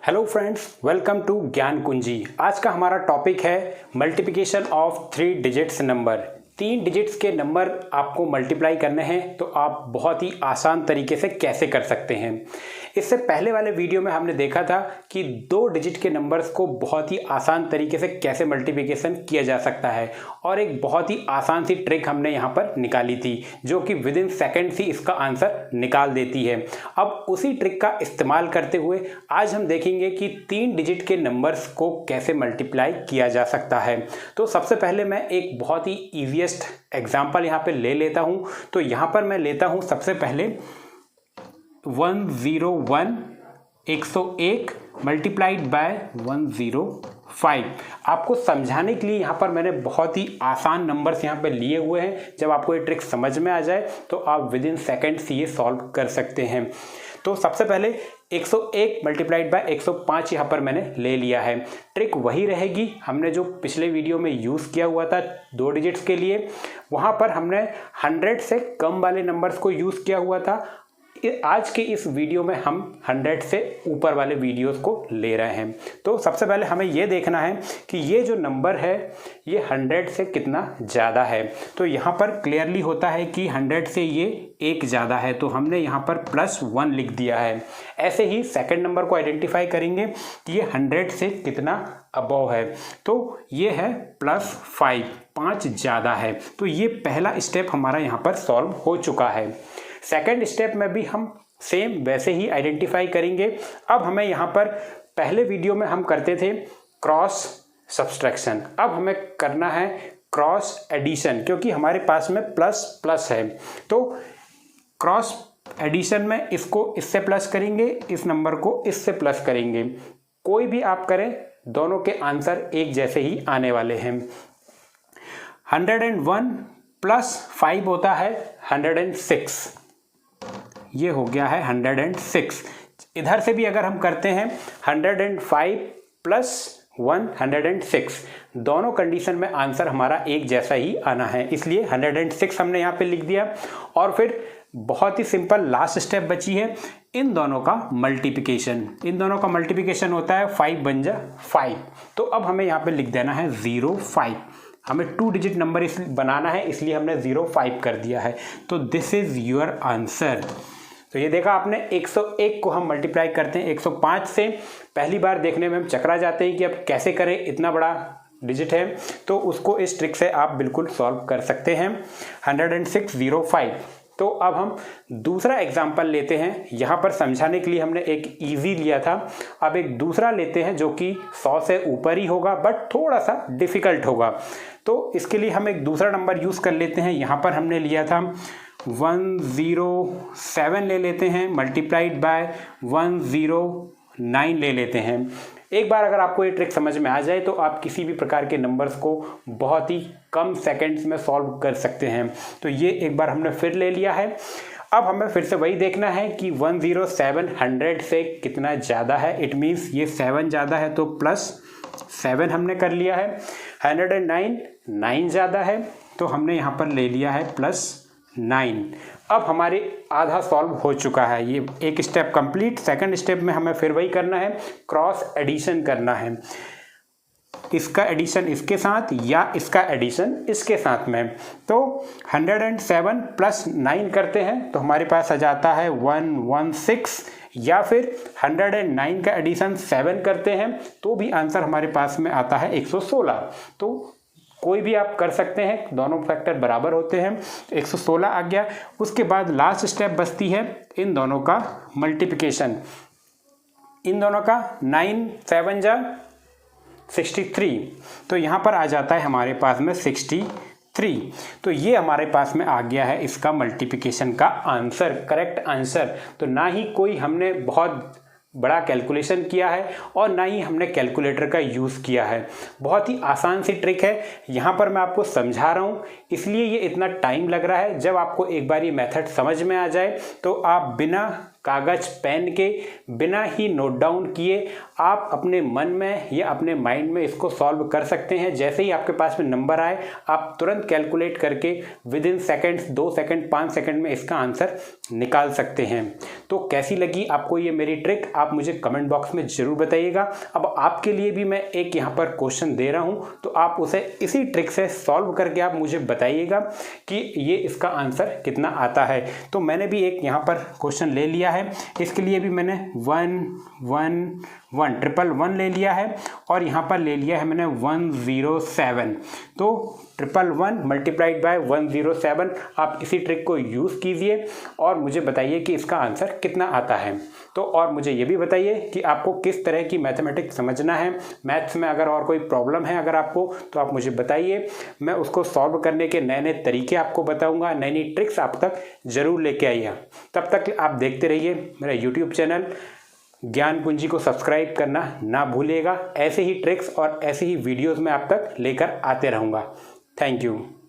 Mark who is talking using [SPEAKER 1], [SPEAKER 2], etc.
[SPEAKER 1] Hello friends, welcome to ज्ञान कुंजी। आज का हमारा टॉपिक है multiplication of 3 digits number. 3 digits के नंबर आपको मल्टीप्लाई करने हैं तो आप बहुत ही आसान तरीके से कैसे कर सकते हैं। इससे पहले वाले वीडियो में हमने देखा था कि 2 डिजिट के नंबर्स को बहुत ही आसान तरीके से कैसे मल्टीप्लिकेशन किया जा सकता है और एक बहुत ही आसान सी ट्रिक हमने यहाँ पर निकाली थी जो कि विद इन सेकेंड्स ही इसका आंसर निकाल देती है। अब उसी ट्रिक का इस्तेमाल करते हुए आज हम देखेंगे कि 3 डिजिट के नंबर्स को कैसे मल्टीप्लाई किया जा सकता है। तो सबसे पहले मैं एक बहुत ही ईजीएस्ट एग्जाम्पल यहाँ पे ले लेता हूँ। तो यहाँ पर मैं लेता हूँ सबसे पहले 101 101 मल्टीप्लाइड बाय 105। आपको समझाने के लिए यहाँ पर मैंने बहुत ही आसान नंबर्स यहाँ पे लिए हुए हैं। जब आपको ये ट्रिक समझ में आ जाए तो आप विद इन सेकेंड्स ये सॉल्व कर सकते हैं। तो सबसे पहले 101 मल्टीप्लाइड बाय 105 यहाँ पर मैंने ले लिया है। ट्रिक वही रहेगी हमने जो पिछले वीडियो में यूज़ किया हुआ था 2 डिजिट्स के लिए। वहाँ पर हमने 100 से कम वाले नंबर्स को यूज़ किया हुआ था। आज के इस वीडियो में हम 100 से ऊपर वाले वीडियोस को ले रहे हैं। तो सबसे पहले हमें ये देखना है कि ये जो नंबर है ये 100 से कितना ज़्यादा है। तो यहाँ पर क्लियरली होता है कि 100 से ये एक ज़्यादा है, तो हमने यहाँ पर +1 लिख दिया है। ऐसे ही सेकंड नंबर को आइडेंटिफाई करेंगे कि ये 100 से कितना अबव है। तो ये है +5, 5 ज़्यादा है। तो ये पहला स्टेप हमारा यहाँ पर सॉल्व हो चुका है। सेकेंड स्टेप में भी हम सेम वैसे ही आइडेंटिफाई करेंगे। अब हमें यहाँ पर पहले वीडियो में हम करते थे क्रॉस सब्सट्रैक्शन, अब हमें करना है क्रॉस एडिशन, क्योंकि हमारे पास में प्लस प्लस है। तो क्रॉस एडिशन में इसको इससे प्लस करेंगे, इस नंबर को इससे प्लस करेंगे। कोई भी आप करें दोनों के आंसर एक जैसे ही आने वाले हैं। 101 + 5 होता है 106। ये हो गया है 106। इधर से भी अगर हम करते हैं 105 + 1 106, दोनों कंडीशन में आंसर हमारा एक जैसा ही आना है, इसलिए 106 हमने यहाँ पे लिख दिया। और फिर बहुत ही सिंपल लास्ट स्टेप बची है इन दोनों का मल्टीप्लिकेशन। इन दोनों का मल्टीप्लिकेशन होता है 5 बन जा 5। तो अब हमें यहाँ पे लिख देना है 05। हमें 2 डिजिट नंबर बनाना है, इसलिए हमने 05 कर दिया है। तो दिस इज योर आंसर। तो ये देखा आपने, 101 को हम मल्टीप्लाई करते हैं 105 से। पहली बार देखने में हम चकरा जाते हैं कि अब कैसे करें, इतना बड़ा डिजिट है। तो उसको इस ट्रिक से आप बिल्कुल सॉल्व कर सकते हैं। 10605। तो अब हम दूसरा एग्जाम्पल लेते हैं। यहाँ पर समझाने के लिए हमने एक इजी लिया था, अब एक दूसरा लेते हैं जो कि 100 से ऊपर ही होगा बट थोड़ा सा डिफ़िकल्ट होगा। तो इसके लिए हम एक दूसरा नंबर यूज़ कर लेते हैं। यहाँ पर हमने लिया था 107 ले लेते हैं, मल्टीप्लाइड बाय 109 ले लेते हैं। एक बार अगर आपको ये ट्रिक समझ में आ जाए तो आप किसी भी प्रकार के नंबर्स को बहुत ही कम सेकंड्स में सॉल्व कर सकते हैं। तो ये एक बार हमने फिर ले लिया है। अब हमें फिर से वही देखना है कि 107 100 से कितना ज़्यादा है। इट मीन्स ये 7 ज़्यादा है तो +7 हमने कर लिया है। 109 9 ज़्यादा है तो हमने यहाँ पर ले लिया है +9। अब हमारे आधा सॉल्व हो चुका है। ये एक स्टेप कंप्लीट। सेकंड स्टेप में हमें फिर वही करना है, क्रॉस एडिशन करना है। इसका एडिशन इसके साथ या इसका एडिशन इसके साथ में। तो 107 + 9 करते हैं तो हमारे पास आ जाता है 116, या फिर 109 का एडिशन 7 करते हैं तो भी आंसर हमारे पास में आता है 116। तो कोई भी आप कर सकते हैं, दोनों फैक्टर बराबर होते हैं। 116 आ गया। उसके बाद लास्ट स्टेप बचती है इन दोनों का मल्टीप्लिकेशन। इन दोनों का 9 7 जा 63, तो यहाँ पर आ जाता है हमारे पास में 63। तो ये हमारे पास में आ गया है इसका मल्टीप्लिकेशन का आंसर, करेक्ट आंसर। तो ना ही कोई हमने बहुत बड़ा कैलकुलेशन किया है और ना ही हमने कैलकुलेटर का यूज़ किया है। बहुत ही आसान सी ट्रिक है। यहाँ पर मैं आपको समझा रहा हूँ इसलिए ये इतना टाइम लग रहा है। जब आपको एक बार ये मेथड समझ में आ जाए तो आप बिना कागज पेन के बिना ही नोट डाउन किए आप अपने मन में या अपने माइंड में इसको सॉल्व कर सकते हैं। जैसे ही आपके पास में नंबर आए आप तुरंत कैलकुलेट करके with in seconds, 2 second, 5 second में इसका आंसर निकाल सकते हैं। तो कैसी लगी आपको ये मेरी ट्रिक, आप मुझे कमेंट बॉक्स में ज़रूर बताइएगा। अब आपके लिए भी मैं एक यहाँ पर क्वेश्चन दे रहा हूँ, तो आप उसे इसी ट्रिक से सॉल्व करके आप मुझे बताइएगा कि ये इसका आंसर कितना आता है। तो मैंने भी एक यहाँ पर क्वेश्चन ले लिया है, इसके लिए भी मैंने 111 ले लिया है और यहाँ पर ले लिया है मैंने 107। तो 111 मल्टीप्लाइड बाय 107, आप इसी ट्रिक को यूज़ कीजिए और मुझे बताइए कि इसका आंसर कितना आता है। तो और मुझे ये भी बताइए कि आपको किस तरह की मैथमेटिक्स समझना है, मैथ्स में अगर और कोई प्रॉब्लम है अगर आपको, तो आप मुझे बताइए, मैं उसको सॉल्व करने के नए नए तरीके आपको बताऊंगा, नई नई ट्रिक्स आप तक ज़रूर लेके आइए। तब तक आप देखते रहिए मेरा यूट्यूब चैनल ज्ञान कुंजी को सब्सक्राइब करना ना भूलिएगा। ऐसे ही ट्रिक्स और ऐसे ही वीडियोज़ में आप तक लेकर आते रहूँगा। Thank you.